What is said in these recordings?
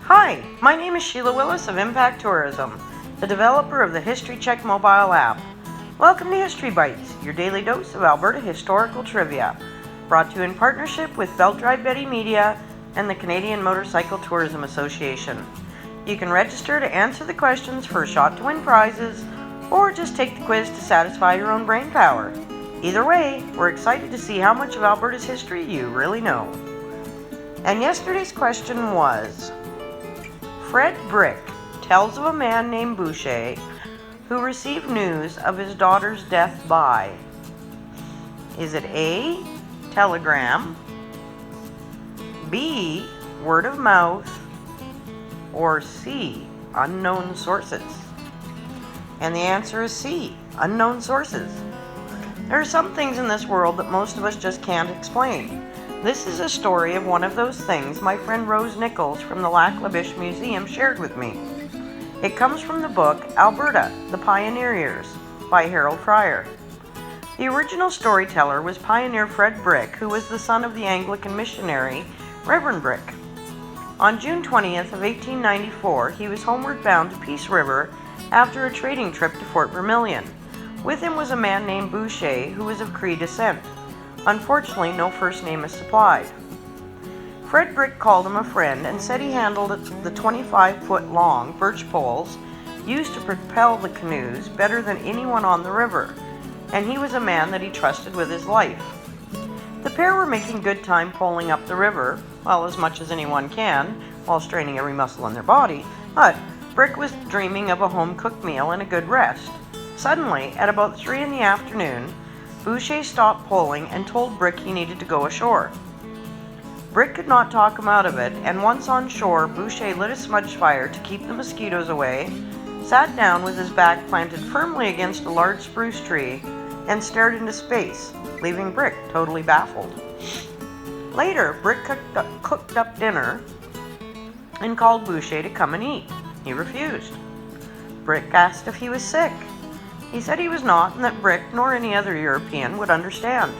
Hi, my name is Sheila Willis of Impact Tourism, the developer of the History Check mobile app. Welcome to History Bytes, your daily dose of Alberta Historical Trivia, brought to you in partnership with Belt Drive Betty Media and the Canadian Motorcycle Tourism Association. You can register to answer the questions for a shot to win prizes, or just take the quiz to satisfy your own brain power. Either way, we're excited to see how much of Alberta's history you really know. And yesterday's question was, Fred Brick tells of a man named Boucher who received news of his daughter's death by. Is it A, telegram, B, word of mouth, or C, unknown sources? And the answer is C, unknown sources. There are some things in this world that most of us just can't explain. This is a story of one of those things my friend Rose Nichols from the Lac La Biche Museum shared with me. It comes from the book Alberta, the Pioneer Years by Harold Fryer. The original storyteller was pioneer Fred Brick, who was the son of the Anglican missionary Reverend Brick. On June 20th of 1894, he was homeward bound to Peace River after a trading trip to Fort Vermilion. With him was a man named Boucher, who was of Cree descent. Unfortunately, no first name is supplied. Fred Brick called him a friend and said he handled the 25-foot-long birch poles used to propel the canoes better than anyone on the river, and he was a man that he trusted with his life. The pair were making good time poling up the river, well, as much as anyone can, while straining every muscle in their body, but Brick was dreaming of a home-cooked meal and a good rest. Suddenly, at about 3 in the afternoon, Boucher stopped poling and told Brick he needed to go ashore. Brick could not talk him out of it, and once on shore, Boucher lit a smudge fire to keep the mosquitoes away, sat down with his back planted firmly against a large spruce tree, and stared into space, leaving Brick totally baffled. Later, Brick cooked up dinner and called Boucher to come and eat. He refused. Brick asked if he was sick. He said he was not, and that Brick, nor any other European, would understand.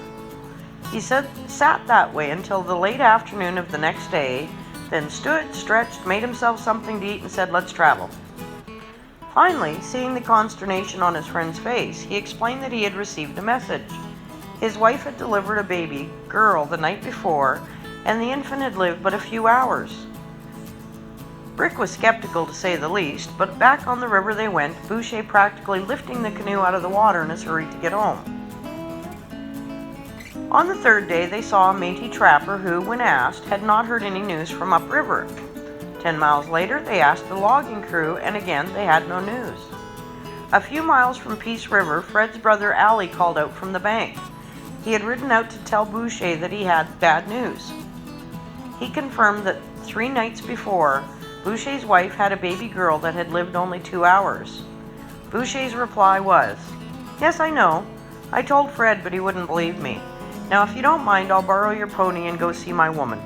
He sat that way until the late afternoon of the next day, then stood, stretched, made himself something to eat, and said, "Let's travel." Finally, seeing the consternation on his friend's face, he explained that he had received a message. His wife had delivered a baby girl the night before, and the infant had lived but a few hours. Brick was skeptical, to say the least, but back on the river they went, Boucher practically lifting the canoe out of the water in his hurry to get home. On the third day, they saw a Métis trapper who, when asked, had not heard any news from upriver. 10 miles later, they asked the logging crew, and again, they had no news. A few miles from Peace River, Fred's brother Ali called out from the bank. He had ridden out to tell Boucher that he had bad news. He confirmed that 3 nights before, Boucher's wife had a baby girl that had lived only 2 hours. Boucher's reply was, "Yes, I know. I told Fred, but he wouldn't believe me. Now, if you don't mind, I'll borrow your pony and go see my woman."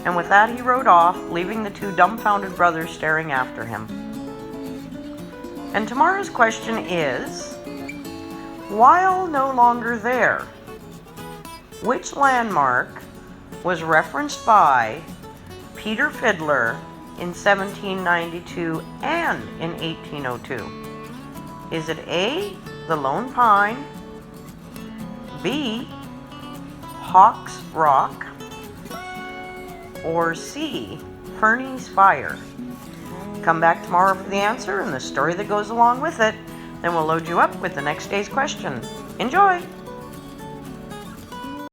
And with that, he rode off, leaving the 2 dumbfounded brothers staring after him. And tomorrow's question is, while no longer there, which landmark was referenced by Peter Fiddler in 1792 and in 1802? Is it A, the Lone Pine, B, Hawk's Rock, or C, Fernie's Fire? Come back tomorrow for the answer and the story that goes along with it. Then we'll load you up with the next day's question. Enjoy!